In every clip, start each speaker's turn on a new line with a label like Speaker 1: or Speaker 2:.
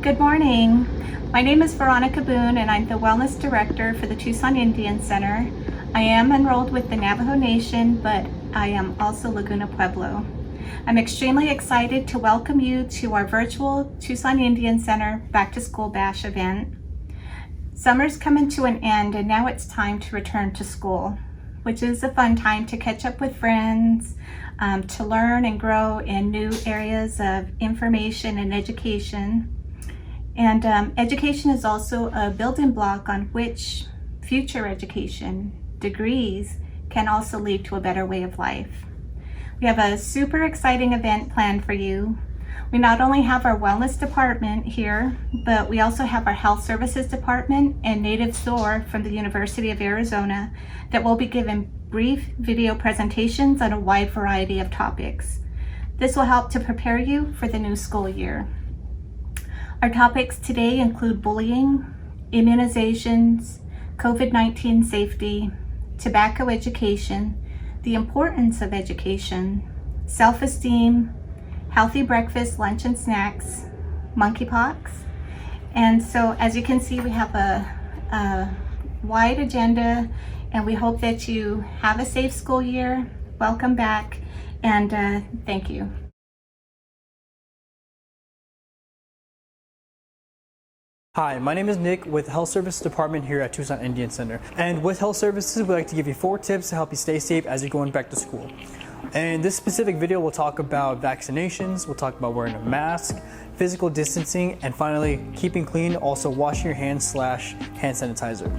Speaker 1: Good morning. My name is Veronica Boone and I'm the Wellness Director for the Tucson Indian Center. I am enrolled with the Navajo Nation, but I am also Laguna Pueblo. I'm extremely excited to welcome you to our virtual Tucson Indian Center Back to School Bash event. Summer's coming to an end and now it's time to return to school, which is a fun time to catch up with friends, to learn and grow in new areas of information and education. And education is also a building block on which future education degrees can also lead to a better way of life. We have a super exciting event planned for you. We not only have our wellness department here, but we also have our health services department and native SOAR from the University of Arizona that will be giving brief video presentations on a wide variety of topics. This will help to prepare you for the new school year. Our topics today include bullying, immunizations, COVID-19 safety, tobacco education, the importance of education, self-esteem, healthy breakfast, lunch, and snacks, monkeypox. And so as you can see, we have a wide agenda, and we hope that you have a safe school year. Welcome back, and thank you.
Speaker 2: Hi, my name is Nick with Health Services Department here at Tucson Indian Center. And with Health Services, we'd like to give you 4 tips to help you stay safe as you're going back to school. And this specific video, we'll talk about vaccinations, we'll talk about wearing a mask, physical distancing, and finally, keeping clean, also washing your hands / hand sanitizer.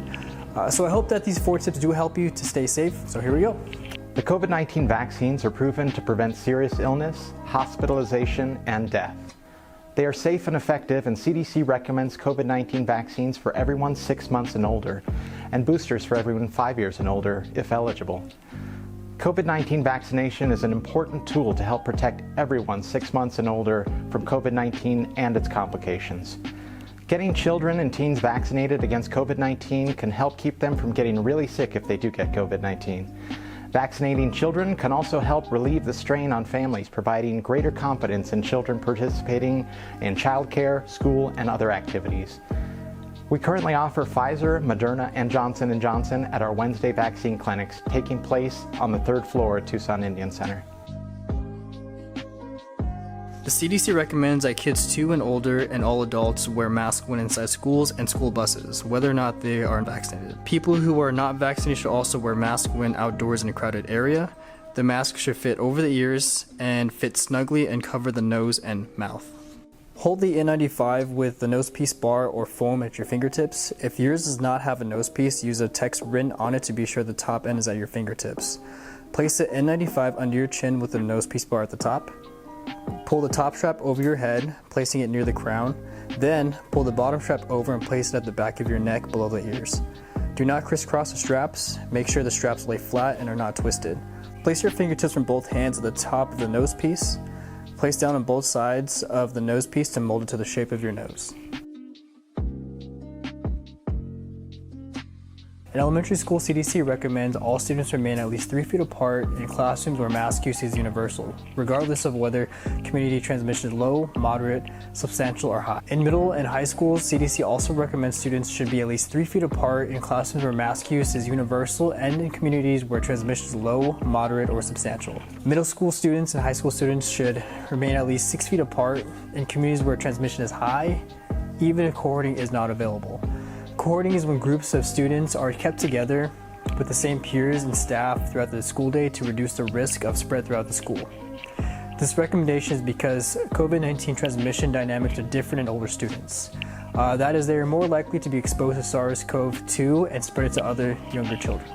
Speaker 2: So I hope that these 4 tips do help you to stay safe, so here we go.
Speaker 3: The COVID-19 vaccines are proven to prevent serious illness, hospitalization, and death. They are safe and effective, and CDC recommends COVID-19 vaccines for everyone 6 months and older, and boosters for everyone 5 years and older, if eligible. COVID-19 vaccination is an important tool to help protect everyone 6 months and older from COVID-19 and its complications. Getting children and teens vaccinated against COVID-19 can help keep them from getting really sick if they do get COVID-19. Vaccinating children can also help relieve the strain on families, providing greater confidence in children participating in childcare, school, and other activities. We currently offer Pfizer, Moderna, and Johnson & Johnson at our Wednesday vaccine clinics taking place on the 3rd floor at Tucson Indian Center.
Speaker 2: The CDC recommends that kids 2 and older and all adults wear masks when inside schools and school buses, whether or not they are vaccinated. People who are not vaccinated should also wear masks when outdoors in a crowded area. The mask should fit over the ears and fit snugly and cover the nose and mouth. Hold the N95 with the nose piece bar or foam at your fingertips. If yours does not have a nose piece, use a text written on it to be sure the top end is at your fingertips. Place the N95 under your chin with the nose piece bar at the top. Pull the top strap over your head, placing it near the crown. Then pull the bottom strap over and place it at the back of your neck below the ears. Do not crisscross the straps. Make sure the straps lay flat and are not twisted. Place your fingertips from both hands at the top of the nose piece. Place down on both sides of the nose piece to mold it to the shape of your nose. In elementary school, CDC recommends all students remain at least 3 feet apart in classrooms where mask use is universal, regardless of whether community transmission is low, moderate, substantial, or high. In middle and high schools, CDC also recommends students should be at least 3 feet apart in classrooms where mask use is universal and in communities where transmission is low, moderate, or substantial. Middle school students and high school students should remain at least 6 feet apart in communities where transmission is high, even if cohorting is not available. Cohorting is when groups of students are kept together with the same peers and staff throughout the school day to reduce the risk of spread throughout the school. This recommendation is because COVID-19 transmission dynamics are different in older students. That is, they are more likely to be exposed to SARS-CoV-2 and spread it to other younger children.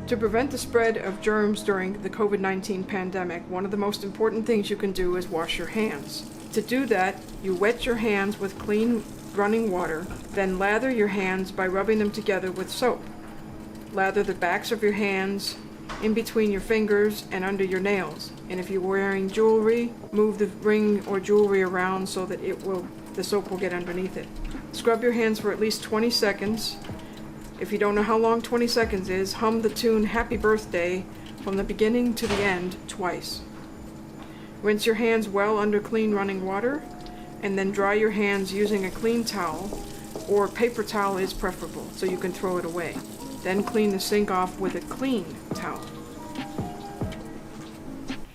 Speaker 4: To prevent the spread of germs during the COVID-19 pandemic, one of the most important things you can do is wash your hands. To do that, you wet your hands with clean running water, then lather your hands by rubbing them together with soap. Lather the backs of your hands, in between your fingers, and under your nails. And if you're wearing jewelry, move the ring or jewelry around so that the soap will get underneath it. Scrub your hands for at least 20 seconds. If you don't know how long 20 seconds is, hum the tune Happy Birthday from the beginning to the end twice. Rinse your hands well under clean running water, and then dry your hands using a clean towel, or paper towel is preferable, so you can throw it away. Then clean the sink off with a clean towel.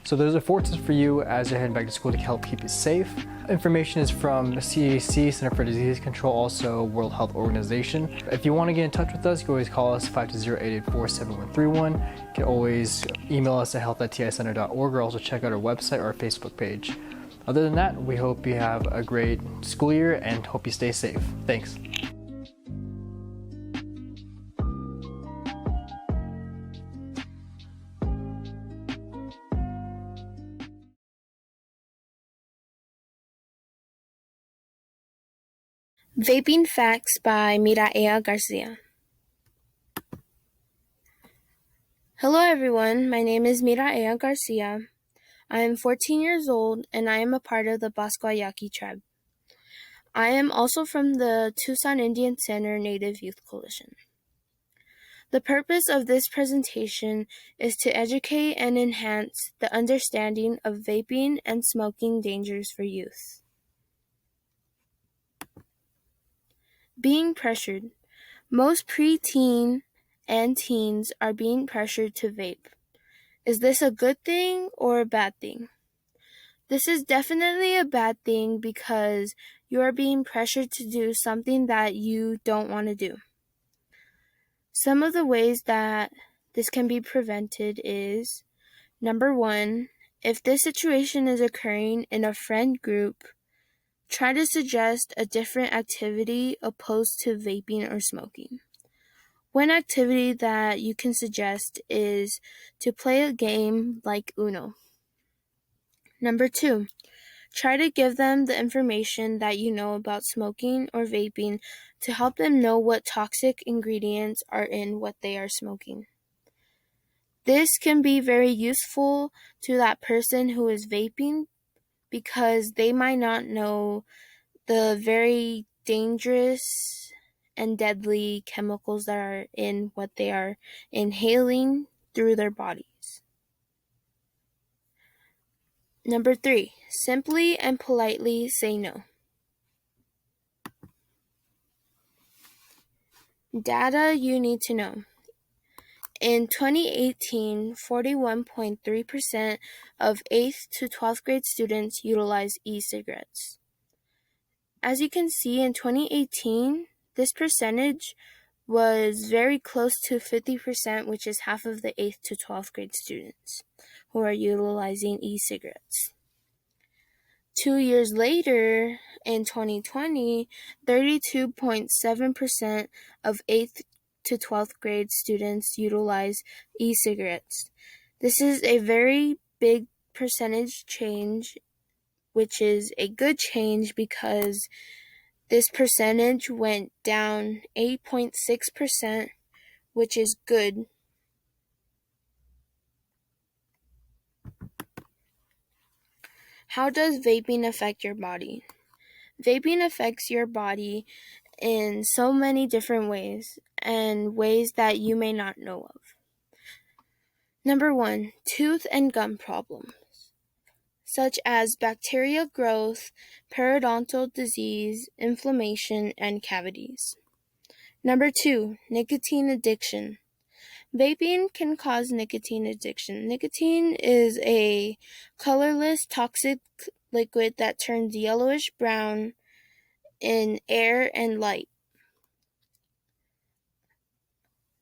Speaker 2: So those are 4 tips for you as you're heading back to school to help keep you safe. Information is from CDC, Center for Disease Control, also World Health Organization. If you want to get in touch with us, you can always call us 520-884-7131. You can always email us at health@ticenter.org, or also check out our website or our Facebook page. Other than that, we hope you have a great school year and hope you stay safe. Thanks.
Speaker 5: Vaping Facts by Miraea Garcia. Hello everyone, my name is Miraea Garcia. I am 14 years old and I am a part of the Basquayaki tribe. I am also from the Tucson Indian Center Native Youth Coalition. The purpose of this presentation is to educate and enhance the understanding of vaping and smoking dangers for youth. Being pressured. Most preteen and teens are being pressured to vape. Is this a good thing or a bad thing? This is definitely a bad thing because you are being pressured to do something that you don't want to do. Some of the ways that this can be prevented is, number 1, if this situation is occurring in a friend group, try to suggest a different activity opposed to vaping or smoking. One activity that you can suggest is to play a game like Uno. Number 2, try to give them the information that you know about smoking or vaping to help them know what toxic ingredients are in what they are smoking. This can be very useful to that person who is vaping because they might not know the very dangerous and deadly chemicals that are in what they are inhaling through their bodies. Number 3, simply and politely say no. Data you need to know. In 2018, 41.3% of 8th to 12th grade students utilize e-cigarettes. As you can see, in 2018, this percentage was very close to 50%, which is half of the 8th to 12th grade students who are utilizing e-cigarettes. 2 years later, in 2020, 32.7% of 8th to 12th grade students utilize e-cigarettes. This is a very big percentage change, which is a good change because this percentage went down 8.6%, which is good. How does vaping affect your body? Vaping affects your body in so many different ways, and ways that you may not know of. Number 1, tooth and gum problems, such as bacterial growth, periodontal disease, inflammation, and cavities. Number 2, nicotine addiction. Vaping can cause nicotine addiction. Nicotine is a colorless, toxic liquid that turns yellowish-brown in air and light.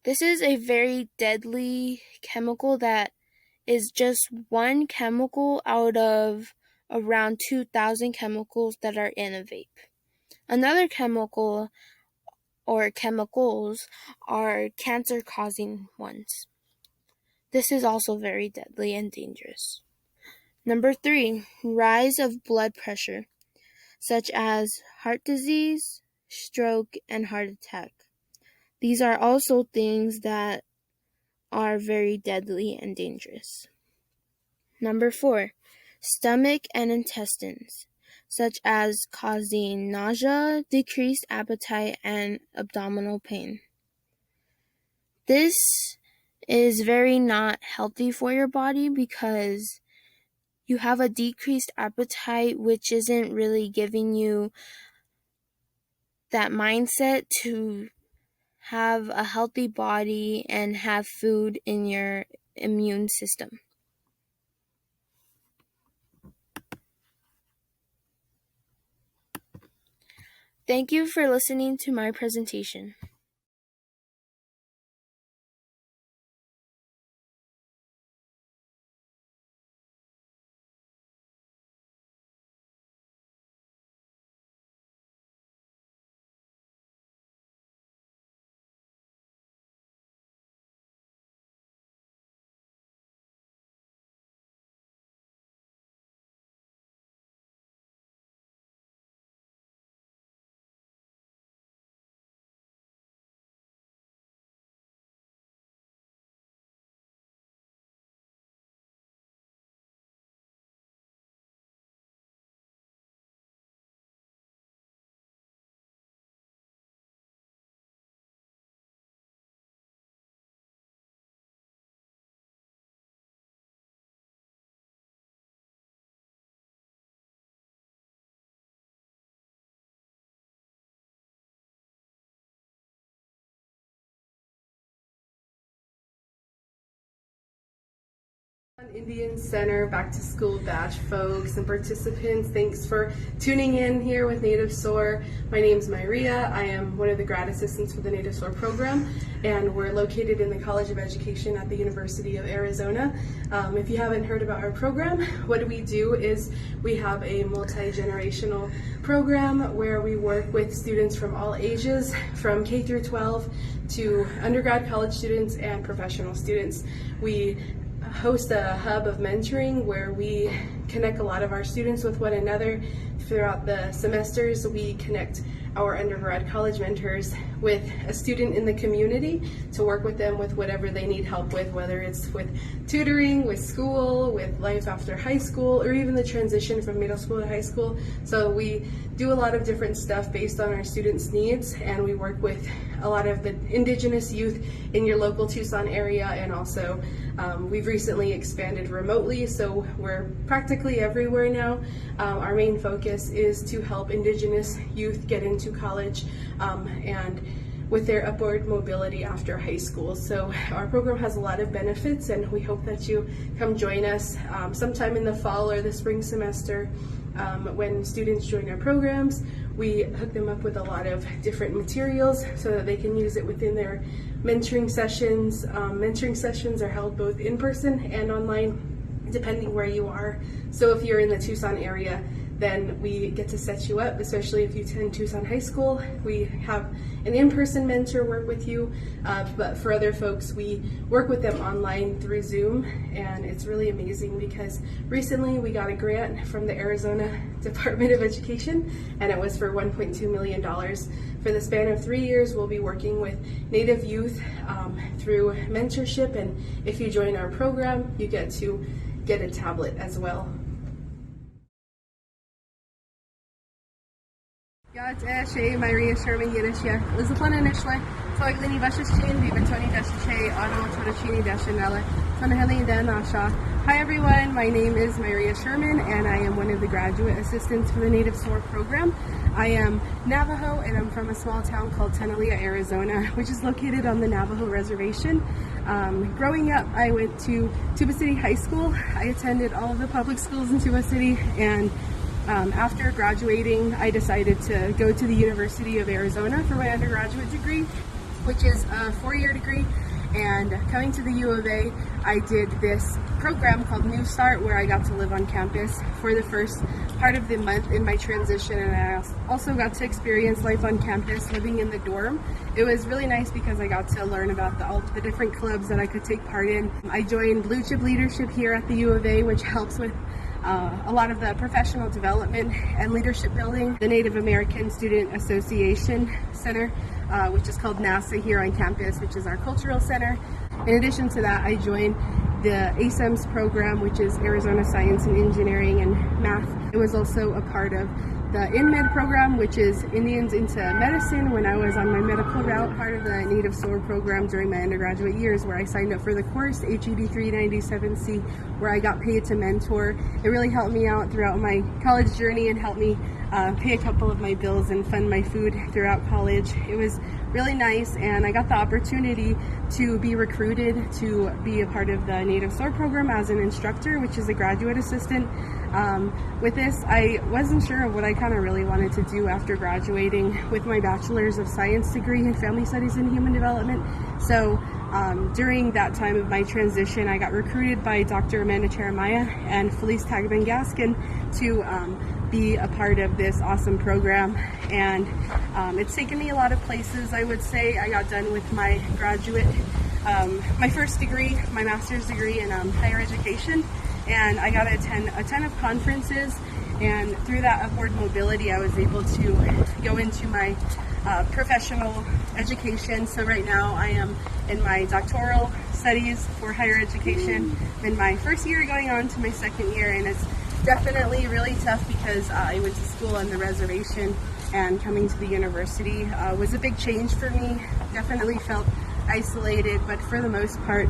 Speaker 5: This is a very deadly chemical that is just one chemical out of around 2,000 chemicals that are in a vape. Another chemical or chemicals are cancer-causing ones. This is also very deadly and dangerous. Number 3, rise of blood pressure, such as heart disease, stroke, and heart attack. These are also things that are very deadly and dangerous. Number 4, stomach and intestines, such as causing nausea, decreased appetite, and abdominal pain. This is very not healthy for your body because you have a decreased appetite, which isn't really giving you that mindset to have a healthy body and have food in your immune system. Thank you for listening to my presentation.
Speaker 6: Indian Center Back to School Batch folks and participants, thanks for tuning in here with Native SOAR. My name is Maria. I am one of the grad assistants for the Native SOAR program, and we're located in the College of Education at the University of Arizona. If you haven't heard about our program, what we do is we have a multi-generational program where we work with students from all ages, from K through 12 to undergrad college students and professional students. We host a hub of mentoring where we connect a lot of our students with one another. Throughout the semesters, we connect our undergrad college mentors with a student in the community to work with them with whatever they need help with, whether it's with tutoring, with school, with life after high school, or even the transition from middle school to high school. So we do a lot of different stuff based on our students' needs, and we work with a lot of the indigenous youth in your local Tucson area, and also we've recently expanded remotely, so we're practically everywhere now. Our main focus is to help indigenous youth get into college and with their upward mobility after high school. So our program has a lot of benefits, and we hope that you come join us sometime in the fall or the spring semester. When students join our programs, we hook them up with a lot of different materials so that they can use it within their mentoring sessions. Mentoring sessions are held both in person and online, depending where you are. So if you're in the Tucson area, then we get to set you up, especially if you attend Tucson High School. We have an in-person mentor work with you, but for other folks, we work with them online through Zoom, and it's really amazing because recently we got a grant from the Arizona Department of Education, and it was for $1.2 million. For the span of 3 years, we'll be working with Native youth through mentorship, and if you join our program, you get to get a tablet as well. Maria Sherman Yidishya, Lizapana Nishle, Toglini Bashashin, Vivatoni Dashache, Otto Todachini Dashanella, Tonaheli Danasha. Hi everyone, my name is Maria Sherman, and I am one of the graduate assistants for the Native SOAR program. I am Navajo, and I'm from a small town called Tenalea, Arizona, which is located on the Navajo reservation. Growing up, I went to Tuba City High School. I attended all of the public schools in Tuba City, and after graduating, I decided to go to the University of Arizona for my undergraduate degree, which is a 4-year degree. And coming to the U of A, I did this program called New Start, where I got to live on campus for the first part of the month in my transition, and I also got to experience life on campus living in the dorm. It was really nice because I got to learn about all the different clubs that I could take part in. I joined Blue Chip Leadership here at the U of A, which helps with a lot of the professional development and leadership building. The Native American Student Association Center, which is called NASA here on campus, which is our cultural center. In addition to that, I joined the ASEMS program, which is Arizona Science and Engineering and Math. It was also a part of the InMed program, which is Indians into Medicine, when I was on my medical route, part of the Native SOAR program during my undergraduate years, where I signed up for the course HED 397C, where I got paid to mentor. It really helped me out throughout my college journey and helped me pay a couple of my bills and fund my food throughout college. It was really nice, and I got the opportunity to be recruited to be a part of the Native SOAR program as an instructor, which is a graduate assistant. With this, I wasn't sure of what I kind of really wanted to do after graduating with my Bachelor's of Science degree in Family Studies and Human Development. So during that time of my transition, I got recruited by Dr. Amanda Jeremiah and Felice Tagban Gaskin to be a part of this awesome program. And it's taken me a lot of places, I would say. I got done with my graduate, my first degree, my master's degree in higher education. And I got to attend a ton of conferences, and through that upward mobility, I was able to go into my professional education. So right now I am in my doctoral studies for higher education, in my first year going on to my second year, and it's definitely really tough because I went to school on the reservation, and coming to the university was a big change for me. Definitely felt isolated, but for the most part,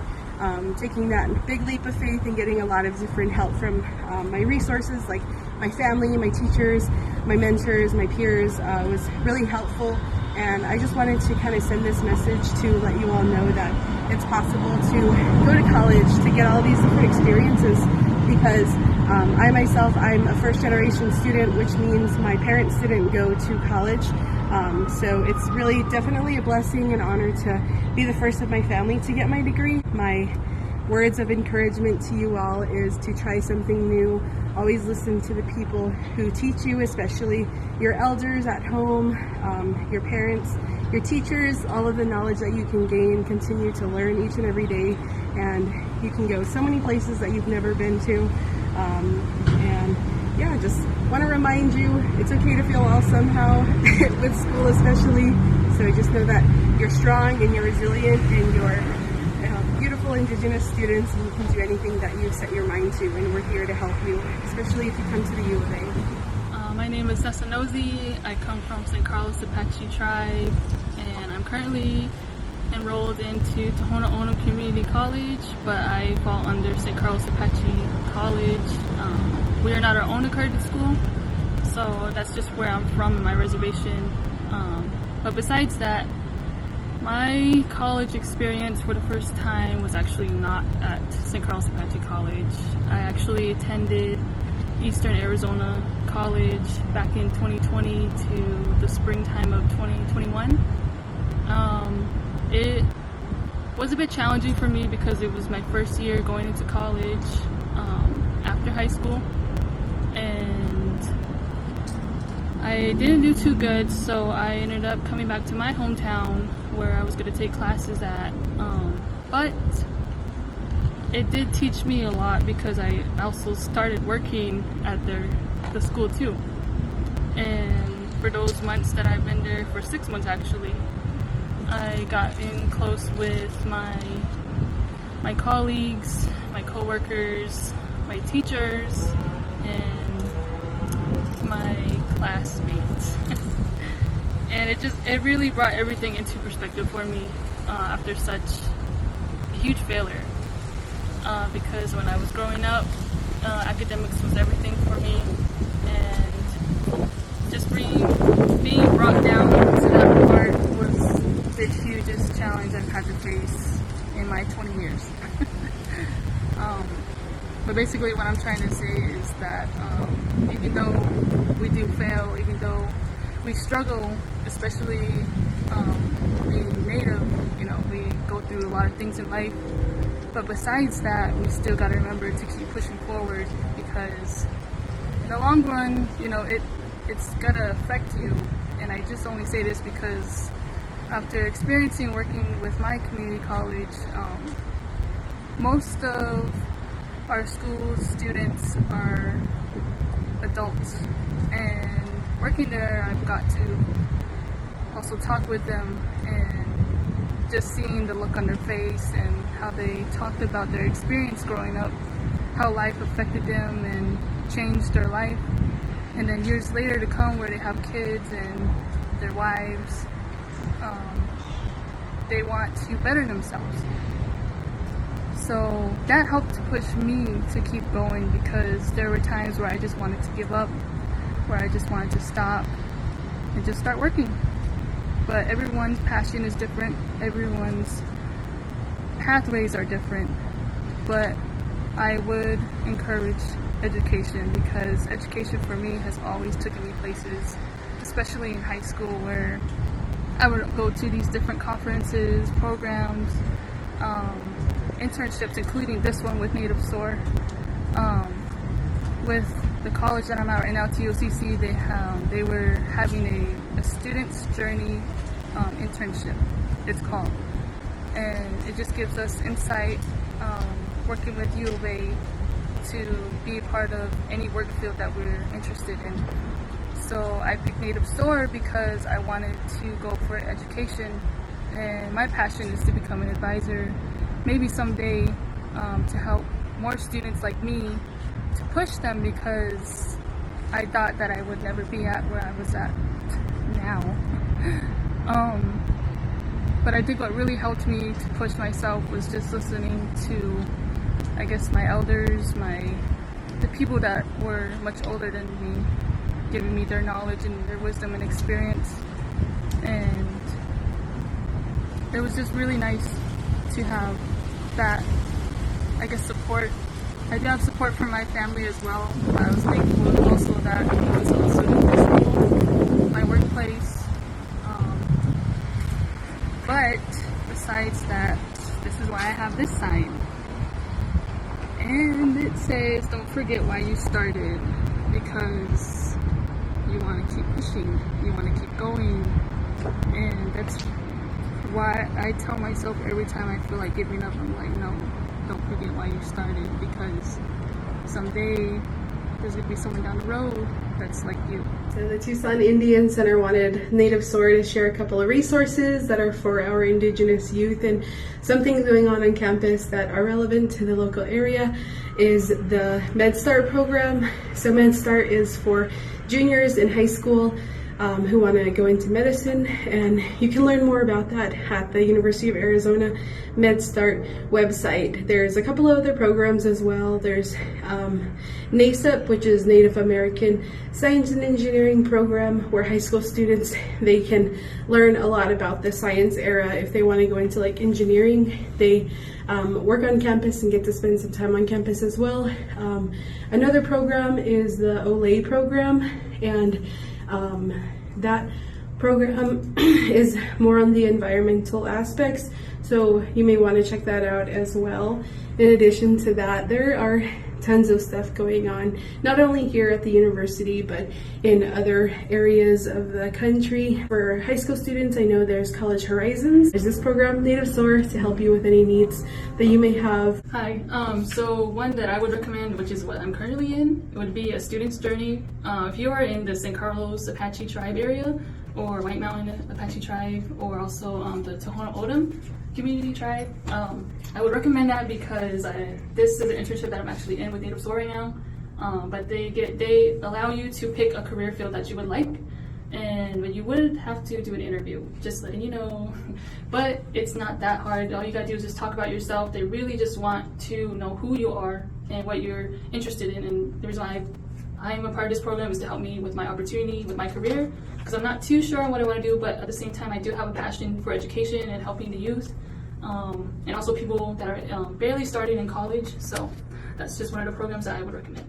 Speaker 6: taking that big leap of faith and getting a lot of different help from my resources, like my family, my teachers, my mentors, my peers, was really helpful. And I just wanted to kind of send this message to let you all know that it's possible to go to college, to get all these different experiences, because I myself, I'm a first generation student, which means my parents didn't go to college. So it's really definitely a blessing and honor to be the first of my family to get my degree. My words of encouragement to you all is to try something new. Always listen to the people who teach you, especially your elders at home, your parents, your teachers, all of the knowledge that you can gain. Continue to learn each and every day, and you can go so many places that you've never been to. And yeah, just want to remind you, it's okay to feel lost somehow, with school especially. So just know that you're strong and you're resilient and you're beautiful Indigenous students, and you can do anything that you set your mind to, and we're here to help you, especially if you come to the U of A.
Speaker 7: My name is Nessa Nosey. I come from St. Carlos Apache tribe, and I'm currently enrolled into Tohono O'odham Community College, but I fall under St. Carlos Apache College. We are not our own accredited school, so that's just where I'm from in my reservation. But besides that, my college experience for the first time was actually not at St. Carlos Apache College. I actually attended Eastern Arizona College back in 2020 to the springtime of 2021. It was a bit challenging for me because it was my first year going into college after high school, and I didn't do too good, so I ended up coming back to my hometown where I was going to take classes at, but it did teach me a lot because I also started working at the school too. And for those months that I've been there, for 6 months actually, I got in close with my colleagues, my coworkers, my teachers, and my classmates. And it really brought everything into perspective for me after such a huge failure. Because when I was growing up, academics was everything for me, and just being brought down to that part was the hugest challenge I've had to face in my 20 years. But basically what I'm trying to say is that even though we do fail, even though we struggle, especially being Native, we go through a lot of things in life. But besides that, we still got to remember to keep pushing forward, because in the long run, it's gonna affect you. And I just only say this because after experiencing working with my community college, most of our school students are adults, and working there, I've got to also talk with them, and just seeing the look on their face and how they talked about their experience growing up, how life affected them and changed their life. and then years later to come where they have kids and their wives, they want to better themselves. So that helped to push me to keep going, because there were times where I just wanted to give up, where I just wanted to stop and just start working. But everyone's passion is different, everyone's pathways are different, but I would encourage education, because education for me has always taken me places, especially in high school, where I would go to these different conferences, programs, internships, including this one with Native SOAR. With the college that I'm at right now, TOCC, they were having a student's journey internship, it's called. And it just gives us insight, working with U of A to be a part of any work field that we're interested in. So I picked Native SOAR because I wanted to go for education, and my passion is to become an advisor, maybe someday to help more students like me, to push them, because I thought that I would never be at where I was at now. But I think what really helped me to push myself was just listening to, I guess, my elders, the people that were much older than me, giving me their knowledge and their wisdom and experience. And it was just really nice to have that, I guess, support. I do have support from my family as well. I was thankful also that it was also in this school, my workplace. But besides that, this is why I have this sign. And it says, don't forget why you started, because you want to keep pushing, you want to keep going. And that's why I tell myself every time I feel like giving up, I'm like, no, don't forget why you started, because someday there's going to be someone down the road that's like you.
Speaker 6: So the Tucson Indian Center wanted Native SOAR to share a couple of resources that are for our Indigenous youth, and some things going on campus that are relevant to the local area is the MedStart program. So MedStart is for juniors in high school who want to go into medicine, and you can learn more about that at the University of Arizona MedStart website. There's a couple of other programs as well. There's NASEP, which is Native American Science and Engineering program, where high school students, they can learn a lot about the science era. If they want to go into like engineering, they work on campus and get to spend some time on campus as well. Another program is the OLE program, and that program is more on the environmental aspects, so you may want to check that out as well. In addition to that, there are tons of stuff going on, not only here at the university, but in other areas of the country. For high school students, I know there's College Horizons. There's this program, Native SOAR, to help you with any needs that you may have.
Speaker 7: Hi, so one that I would recommend, which is what I'm currently in, it would be a student's journey. If you are in the San Carlos Apache tribe area, or White Mountain Apache tribe, or also the Tohono O'odham community tribe, I would recommend that, because this is an internship that I'm actually in with Native SOAR right now. But they allow you to pick a career field that you would like, but you would have to do an interview, just letting you know. But it's not that hard. All you gotta do is just talk about yourself. They really just want to know who you are and what you're interested in. And the reason why I'm a part of this program is to help me with my opportunity, with my career, because I'm not too sure on what I want to do, but at the same time I do have a passion for education and helping the youth, and also people that are barely starting in college. So that's just one of the programs that I would recommend.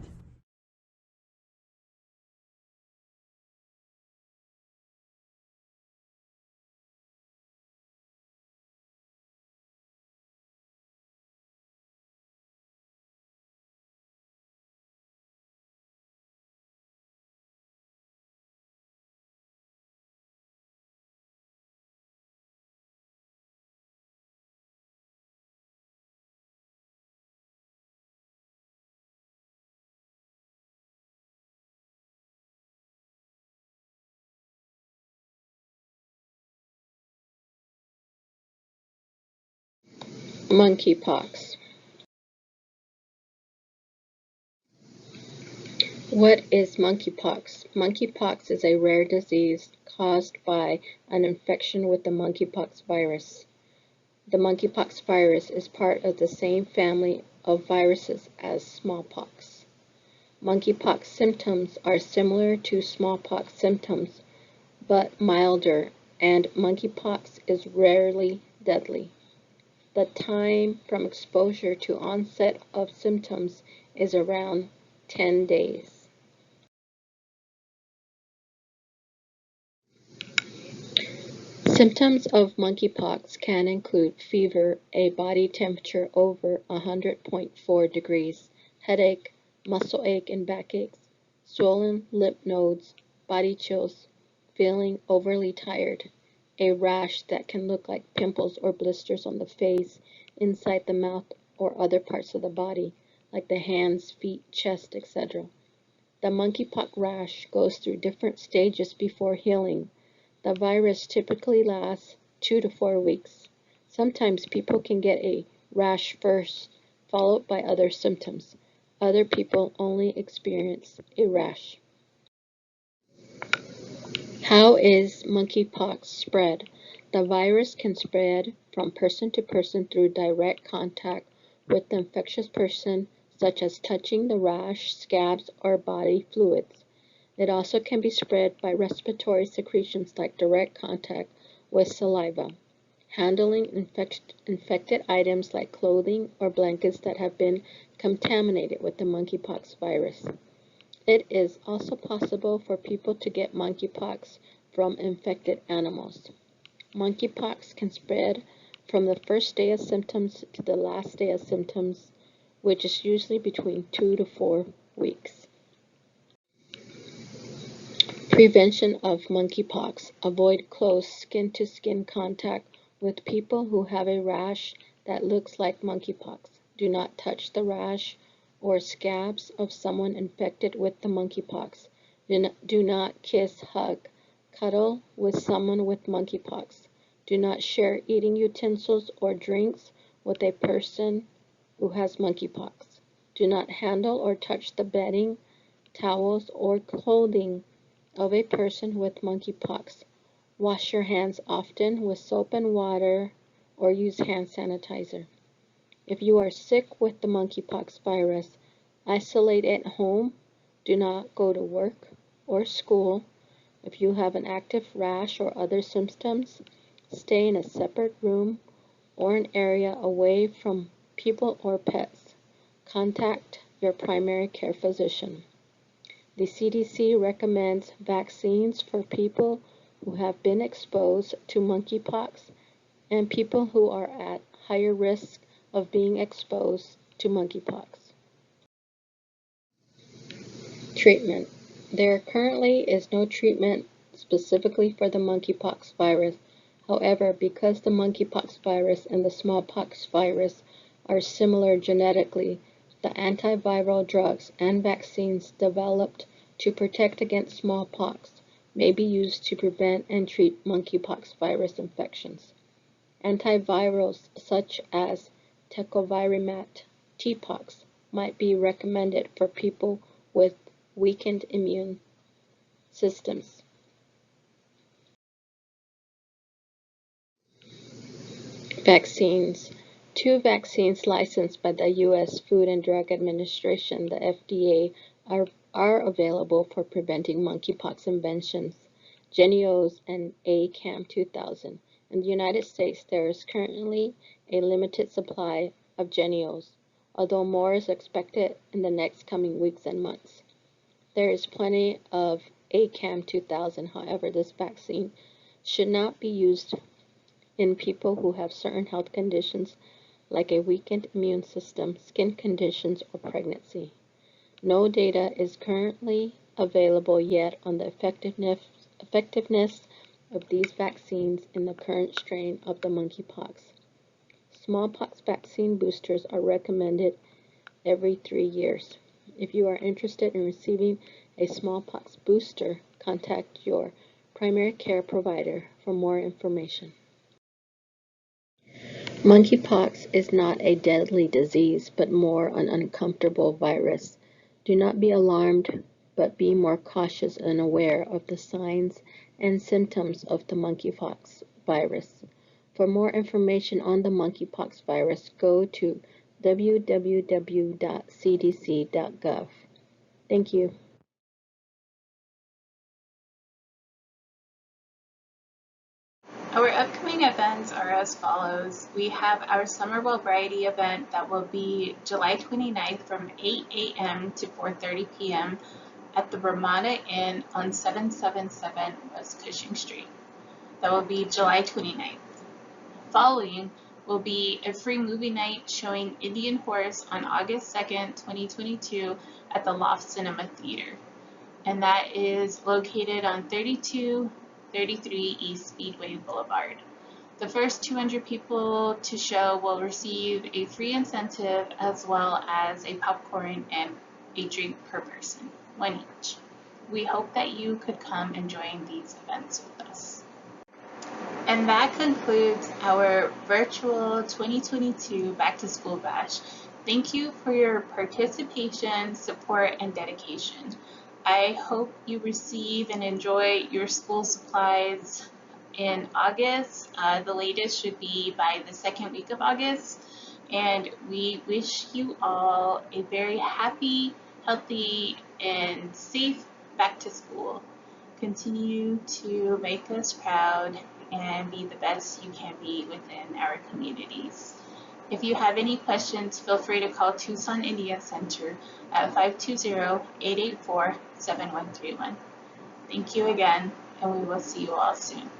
Speaker 8: Monkeypox. What is monkeypox? Monkeypox is a rare disease caused by an infection with the monkeypox virus. The monkeypox virus is part of the same family of viruses as smallpox. Monkeypox symptoms are similar to smallpox symptoms, but milder, and monkeypox is rarely deadly. The time from exposure to onset of symptoms is around 10 days. Symptoms of monkeypox can include fever, a body temperature over 100.4 degrees, headache, muscle ache and backaches, swollen lymph nodes, body chills, feeling overly tired, a rash that can look like pimples or blisters on the face, inside the mouth, or other parts of the body, like the hands, feet, chest, etc. The monkeypox rash goes through different stages before healing. The virus typically lasts 2 to 4 weeks. Sometimes people can get a rash first, followed by other symptoms. Other people only experience a rash. How is monkeypox spread? The virus can spread from person to person through direct contact with the infectious person, such as touching the rash, scabs, or body fluids. It also can be spread by respiratory secretions like direct contact with saliva, handling infected items like clothing or blankets that have been contaminated with the monkeypox virus. It is also possible for people to get monkeypox from infected animals. Monkeypox can spread from the first day of symptoms to the last day of symptoms, which is usually between 2 to 4 weeks. Prevention of monkeypox. Avoid close skin-to-skin contact with people who have a rash that looks like monkeypox. Do not touch the rash or scabs of someone infected with the monkeypox. Do not kiss, hug, cuddle with someone with monkeypox. Do not share eating utensils or drinks with a person who has monkeypox. Do not handle or touch the bedding, towels, or clothing of a person with monkeypox. Wash your hands often with soap and water or use hand sanitizer. If you are sick with the monkeypox virus, isolate at home. Do not go to work or school. If you have an active rash or other symptoms, stay in a separate room or an area away from people or pets. Contact your primary care physician. The CDC recommends vaccines for people who have been exposed to monkeypox and people who are at higher risk of being exposed to monkeypox. Treatment. There currently is no treatment specifically for the monkeypox virus. However, because the monkeypox virus and the smallpox virus are similar genetically, the antiviral drugs and vaccines developed to protect against smallpox may be used to prevent and treat monkeypox virus infections. Antivirals such as tecovirimat, TPOXX, might be recommended for people with weakened immune systems. Vaccines. 2 vaccines licensed by the U.S. Food and Drug Administration, the FDA, are available for preventing monkeypox infections, JYNNEOS and ACAM 2000. In the United States, there is currently a limited supply of JYNNEOS, although more is expected in the next coming weeks and months. There is plenty of ACAM 2000, however, this vaccine should not be used in people who have certain health conditions like a weakened immune system, skin conditions, or pregnancy. No data is currently available yet on the effectiveness of these vaccines in the current strain of the monkeypox. Smallpox vaccine boosters are recommended every 3 years. If you are interested in receiving a smallpox booster, contact your primary care provider for more information. Monkeypox is not a deadly disease, but more an uncomfortable virus. Do not be alarmed but be more cautious and aware of the signs and symptoms of the monkeypox virus. For more information on the monkeypox virus, go to www.cdc.gov. Thank you.
Speaker 1: Our upcoming events are as follows. We have our Summerwell Variety event that will be July 29th from 8 a.m. to 4:30 p.m. at the Ramada Inn on 777 West Cushing Street. That will be July 29th. Following will be a free movie night showing Indian Horse on August 2nd, 2022 at the Loft Cinema Theater. And that is located on 3233 East Speedway Boulevard. The first 200 people to show will receive a free incentive as well as a popcorn and a drink per person, one each. We hope that you could come and join these events with us. And that concludes our virtual 2022 Back to School Bash. Thank you for your participation, support, and dedication. I hope you receive and enjoy your school supplies in August. The latest should be by the second week of August. And we wish you all a very happy, healthy, and safe back to school. Continue to make us proud and be the best you can be within our communities. If you have any questions, feel free to call Tucson Indian Center at 520-884-7131. Thank you again, and we will see you all soon.